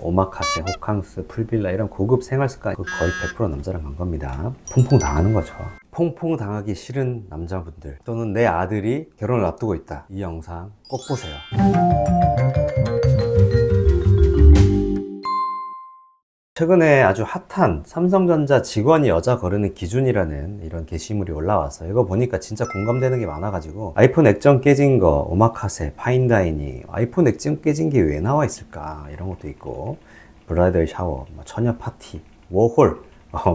오마카세, 호캉스, 풀빌라 이런 고급 생활 습관 거의 100% 남자랑 간 겁니다. 퐁퐁 당하는 거죠. 퐁퐁 당하기 싫은 남자분들 또는 내 아들이 결혼을 앞두고 있다, 이 영상 꼭 보세요. 최근에 아주 핫한 삼성전자 직원이 여자 거르는 기준이라는 이런 게시물이 올라왔어요. 이거 보니까 진짜 공감되는 게 많아가지고, 아이폰 액정 깨진 거, 오마카세, 파인다이닝, 아이폰 액정 깨진 게 왜 나와 있을까 이런 것도 있고, 브라이덜 샤워, 처녀 파티, 워홀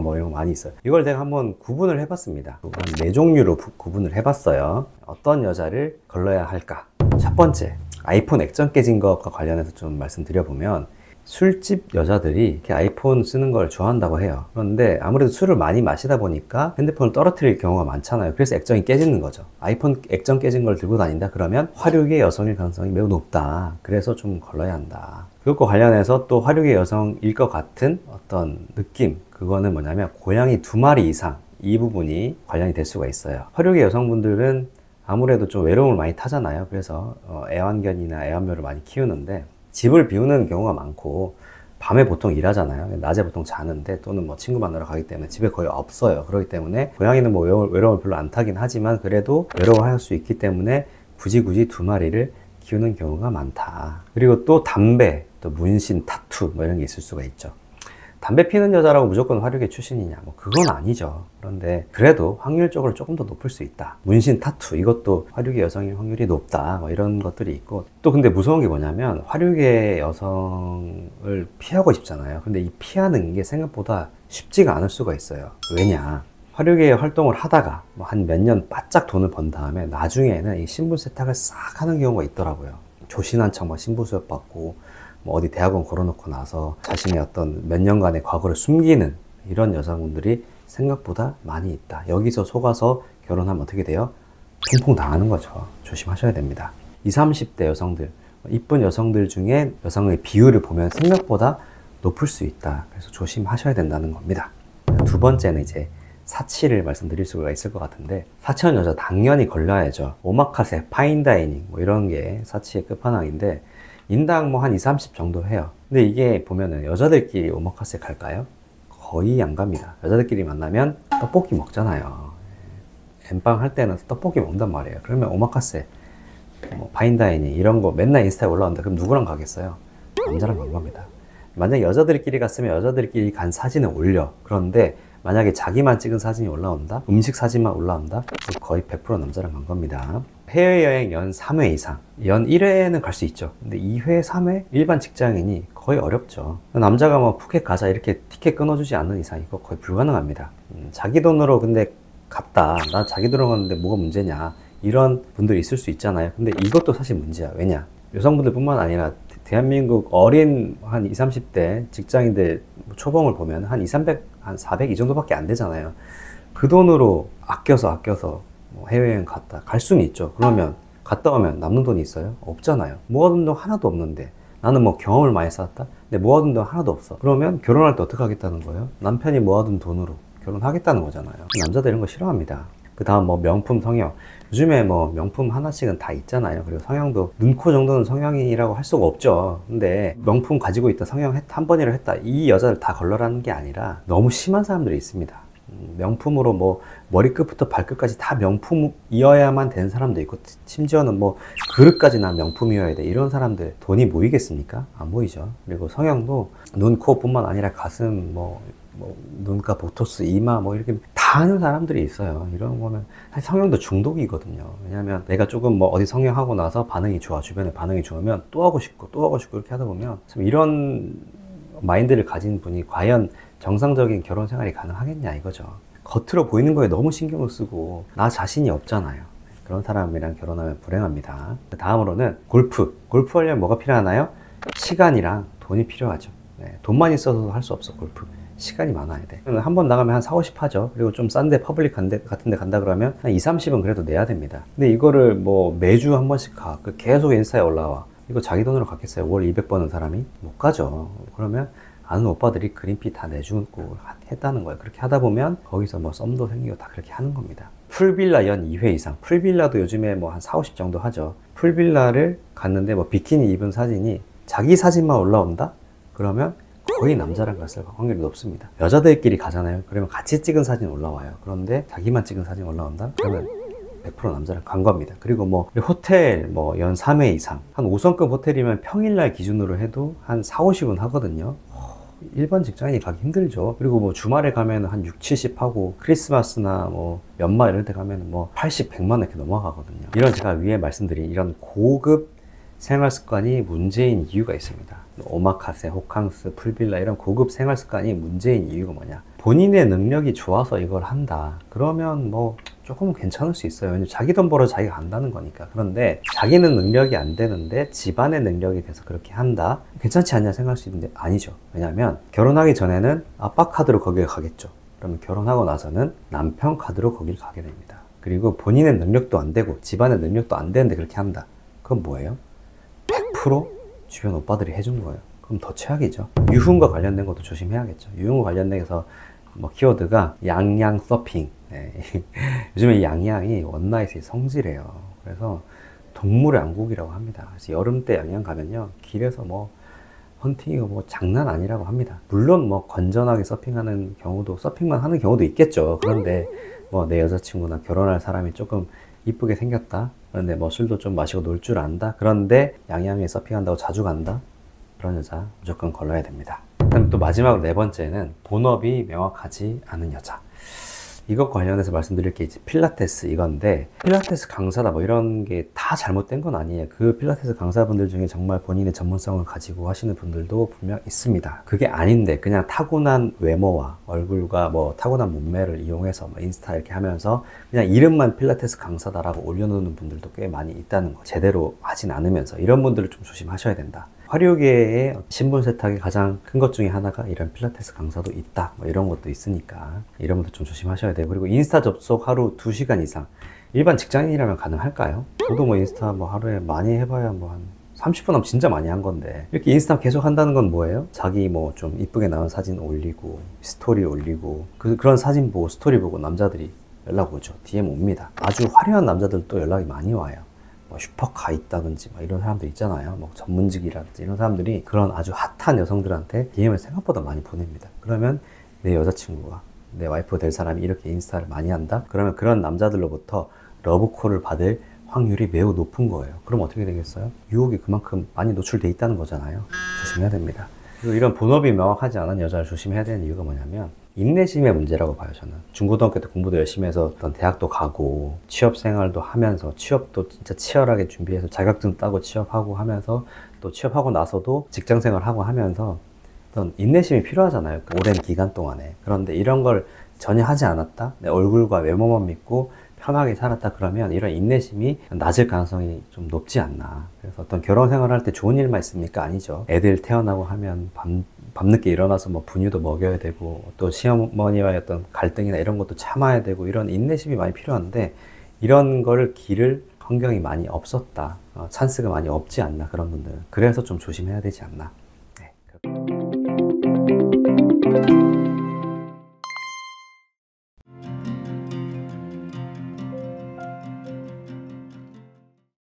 뭐 이런 거 많이 있어요. 이걸 내가 한번 구분을 해봤습니다. 한 4종류로 구분을 해봤어요. 어떤 여자를 걸러야 할까? 첫 번째, 아이폰 액정 깨진 것과 관련해서 좀 말씀드려보면, 술집 여자들이 이렇게 아이폰 쓰는 걸 좋아한다고 해요. 그런데 아무래도 술을 많이 마시다 보니까 핸드폰을 떨어뜨릴 경우가 많잖아요. 그래서 액정이 깨지는 거죠. 아이폰 액정 깨진 걸 들고 다닌다 그러면 화류계 여성일 가능성이 매우 높다. 그래서 좀 걸러야 한다. 그것과 관련해서 또 화류계 여성일 것 같은 어떤 느낌, 그거는 뭐냐면 고양이 2마리 이상, 이 부분이 관련이 될 수가 있어요. 화류계 여성분들은 아무래도 좀 외로움을 많이 타잖아요. 그래서 애완견이나 애완묘를 많이 키우는데 집을 비우는 경우가 많고, 밤에 보통 일하잖아요. 낮에 보통 자는데, 또는 뭐 친구 만나러 가기 때문에 집에 거의 없어요. 그렇기 때문에 고양이는 뭐 외로움을 별로 안 타긴 하지만 그래도 외로워할 수 있기 때문에 굳이 2마리를 키우는 경우가 많다. 그리고 또 담배, 또 문신, 타투 뭐 이런 게 있을 수가 있죠. 담배 피는 여자라고 무조건 화류계 출신이냐? 뭐 그건 아니죠. 그런데 그래도 확률적으로 조금 더 높을 수 있다. 문신, 타투 이것도 화류계 여성일 확률이 높다. 뭐 이런 것들이 있고, 또 근데 무서운 게 뭐냐면 화류계 여성을 피하고 싶잖아요. 근데 이 피하는 게 생각보다 쉽지가 않을 수가 있어요. 왜냐? 화류계 활동을 하다가 뭐 한 몇 년 바짝 돈을 번 다음에 나중에는 이 신분 세탁을 싹 하는 경우가 있더라고요. 조신한 척 막 신부 수업 받고 뭐 어디 대학원 걸어놓고 나서 자신의 어떤 몇 년간의 과거를 숨기는 이런 여성분들이 생각보다 많이 있다. 여기서 속아서 결혼하면 어떻게 돼요? 퐁퐁 당하는 거죠. 조심하셔야 됩니다. 20, 30대 여성들, 이쁜 여성들 중에 여성의 비율을 보면 생각보다 높을 수 있다. 그래서 조심하셔야 된다는 겁니다. 두 번째는 이제 사치를 말씀드릴 수가 있을 것 같은데, 사치한 여자 당연히 걸려야죠. 오마카세, 파인다이닝 뭐 이런 게 사치의 끝판왕인데, 인당 뭐 한 20, 30 정도 해요. 근데 이게 보면은 여자들끼리 오마카세 갈까요? 거의 안 갑니다. 여자들끼리 만나면 떡볶이 먹잖아요. 엠빵 할 때는 떡볶이 먹는단 말이에요. 그러면 오마카세, 뭐 파인다이닝 이런 거 맨날 인스타에 올라온다. 그럼 누구랑 가겠어요? 남자랑 간 겁니다. 만약에 여자들끼리 갔으면 여자들끼리 간 사진을 올려. 그런데 만약에 자기만 찍은 사진이 올라온다? 음식 사진만 올라온다? 거의 100% 남자랑 간 겁니다. 해외여행 연 3회 이상, 연 1회는 갈 수 있죠. 근데 2회, 3회 일반 직장인이 거의 어렵죠. 남자가 뭐 푸켓 가자 이렇게 티켓 끊어주지 않는 이상 이거 거의 불가능합니다. 자기 돈으로 근데 갔다, 나 자기 돈으로 갔는데 뭐가 문제냐, 이런 분들이 있을 수 있잖아요. 근데 이것도 사실 문제야. 왜냐? 여성분들 뿐만 아니라 대한민국 어린 한 20, 30대 직장인들 초봉을 보면 한 200, 300, 한 400 이 정도밖에 안 되잖아요. 그 돈으로 아껴서 뭐 해외여행 갔다 갈 수는 있죠. 그러면 갔다 오면 남는 돈이 있어요? 없잖아요. 모아둔 돈 하나도 없는데, 나는 뭐 경험을 많이 쌓았다? 근데 모아둔 돈 하나도 없어. 그러면 결혼할 때 어떻게 하겠다는 거예요? 남편이 모아둔 돈으로 결혼하겠다는 거잖아요. 남자들 이런 거 싫어합니다. 그 다음 뭐 명품 성형, 요즘에 뭐 명품 하나씩은 다 있잖아요. 그리고 성형도 눈, 코 정도는 성형이라고 할 수가 없죠. 근데 명품 가지고 있다, 성형 한 번이라도 했다, 이 여자를 다 걸러라는 게 아니라 너무 심한 사람들이 있습니다. 명품으로 뭐 머리끝부터 발끝까지 다 명품이어야만 되는 사람도 있고, 심지어는 뭐 그릇까지 나 명품이어야 돼, 이런 사람들 돈이 모이겠습니까? 안 모이죠. 그리고 성형도 눈, 코 뿐만 아니라 가슴, 뭐 눈가, 보토스, 이마 뭐 이렇게 다 하는 사람들이 있어요. 이런 거는 사실 성형도 중독이거든요. 왜냐하면 내가 조금 뭐 어디 성형하고 나서 반응이 좋아, 주변에 반응이 좋으면 또 하고 싶고 이렇게 하다 보면 참 이런 마인드를 가진 분이 과연 정상적인 결혼 생활이 가능하겠냐 이거죠. 겉으로 보이는 거에 너무 신경을 쓰고 나 자신이 없잖아요. 그런 사람이랑 결혼하면 불행합니다. 다음으로는 골프 하려면 뭐가 필요하나요? 시간이랑 돈이 필요하죠. 돈만 있어서 할 수 없어. 골프 시간이 많아야 돼. 한 번 나가면 한 4, 50 하죠. 그리고 좀 싼데 퍼블릭 같은 데 간다 그러면 한 2, 30은 그래도 내야 됩니다. 근데 이거를 뭐 매주 한 번씩 가, 계속 인스타에 올라와. 이거 자기 돈으로 갔겠어요? 월 200 버는 사람이? 못 가죠. 그러면 아는 오빠들이 그린피 다 내주고 했다는 거예요. 그렇게 하다 보면 거기서 뭐 썸도 생기고 다 그렇게 하는 겁니다. 풀빌라 연 2회 이상. 풀빌라도 요즘에 뭐 한 4, 50 정도 하죠. 풀빌라를 갔는데 뭐 비키니 입은 사진이 자기 사진만 올라온다? 그러면 거의 남자랑 갔을 확률이 높습니다. 여자들끼리 가잖아요. 그러면 같이 찍은 사진 올라와요. 그런데 자기만 찍은 사진 올라온다? 그러면 100% 남자랑 간 겁니다. 그리고 뭐 호텔 뭐 연 3회 이상 한 5성급 호텔이면 평일날 기준으로 해도 한 4, 50은 하거든요. 일반 직장인이 가기 힘들죠. 그리고 뭐 주말에 가면 한 6, 70 하고 크리스마스나 뭐 연말 이런 데 가면 뭐 80, 100만 이렇게 넘어가거든요. 이런 제가 위에 말씀드린 이런 고급 생활 습관이 문제인 이유가 있습니다. 오마카세, 호캉스, 풀빌라 이런 고급 생활 습관이 문제인 이유가 뭐냐? 본인의 능력이 좋아서 이걸 한다. 그러면 뭐 조금 괜찮을 수 있어요. 왜냐면 자기 돈 벌어 자기가 간다는 거니까. 그런데 자기는 능력이 안 되는데 집안의 능력이 돼서 그렇게 한다? 괜찮지 않냐 생각할 수 있는데 아니죠. 왜냐하면 결혼하기 전에는 아빠 카드로 거기에 가겠죠. 그러면 결혼하고 나서는 남편 카드로 거길 가게 됩니다. 그리고 본인의 능력도 안 되고 집안의 능력도 안 되는데 그렇게 한다. 그건 뭐예요? 100% 주변 오빠들이 해준 거예요. 그럼 더 최악이죠. 유흥과 관련된 것도 조심해야겠죠. 유흥과 관련돼서 뭐 키워드가 양양 서핑. 네. 요즘에 이 양양이 원나잇의 성지래요. 그래서 동물의 왕국이라고 합니다. 그래서 여름 때 양양 가면요, 길에서 뭐 헌팅이 뭐 장난 아니라고 합니다. 물론 뭐 건전하게 서핑하는 경우도, 서핑만 하는 경우도 있겠죠. 그런데 뭐 내 여자친구나 결혼할 사람이 조금 이쁘게 생겼다. 그런데 뭐 술도 좀 마시고 놀 줄 안다. 그런데 양양에 서핑한다고 자주 간다. 그런 여자 무조건 걸러야 됩니다. 그다음에 또 마지막으로 네 번째는 본업이 명확하지 않은 여자. 이것 관련해서 말씀드릴 게 이제 필라테스 이건데, 필라테스 강사다 뭐 이런 게 다 잘못된 건 아니에요. 그 필라테스 강사분들 중에 정말 본인의 전문성을 가지고 하시는 분들도 분명 있습니다. 그게 아닌데 그냥 타고난 외모와 얼굴과 뭐 타고난 몸매를 이용해서 뭐 인스타 이렇게 하면서 그냥 이름만 필라테스 강사다라고 올려놓는 분들도 꽤 많이 있다는 거. 제대로 하진 않으면서 이런 분들을 좀 조심하셔야 된다. 화료계의 신분 세탁의 가장 큰 것 중에 하나가 이런 필라테스 강사도 있다. 뭐 이런 것도 있으니까 이런 것도 좀 조심하셔야 돼요. 그리고 인스타 접속 하루 2시간 이상. 일반 직장인이라면 가능할까요? 저도 뭐 인스타 뭐 하루에 많이 해봐야 뭐 한 30분 하면 진짜 많이 한 건데, 이렇게 인스타 계속 한다는 건 뭐예요? 자기 뭐 좀 이쁘게 나온 사진 올리고 스토리 올리고 그런 사진 보고 스토리 보고 남자들이 연락 오죠. DM 옵니다. 아주 화려한 남자들도 연락이 많이 와요. 뭐 슈퍼카 있다든지 뭐 이런 사람들 있잖아요. 뭐 전문직이라든지 이런 사람들이 그런 아주 핫한 여성들한테 DM을 생각보다 많이 보냅니다. 그러면 내 여자친구가, 내 와이프 될 사람이 이렇게 인스타를 많이 한다? 그러면 그런 남자들로부터 러브콜을 받을 확률이 매우 높은 거예요. 그럼 어떻게 되겠어요? 유혹이 그만큼 많이 노출돼 있다는 거잖아요. 조심해야 됩니다. 그리고 이런 본업이 명확하지 않은 여자를 조심해야 되는 이유가 뭐냐면 인내심의 문제라고 봐요. 저는 중고등학교 때 공부도 열심히 해서 어떤 대학도 가고 취업 생활도 하면서, 취업도 진짜 치열하게 준비해서 자격증 따고 취업하고 하면서, 또 취업하고 나서도 직장 생활하고 하면서 어떤 인내심이 필요하잖아요. 오랜 기간 동안에. 그런데 이런 걸 전혀 하지 않았다, 내 얼굴과 외모만 믿고 편하게 살았다, 그러면 이런 인내심이 낮을 가능성이 좀 높지 않나. 그래서 어떤 결혼 생활을 할 때 좋은 일만 있습니까? 아니죠. 애들 태어나고 하면 밤늦게 일어나서 뭐 분유도 먹여야 되고, 또 시어머니와의 어떤 갈등이나 이런 것도 참아야 되고, 이런 인내심이 많이 필요한데 이런 걸 기를 환경이 많이 없었다, 찬스가 많이 없지 않나, 그런 분들은. 그래서 좀 조심해야 되지 않나.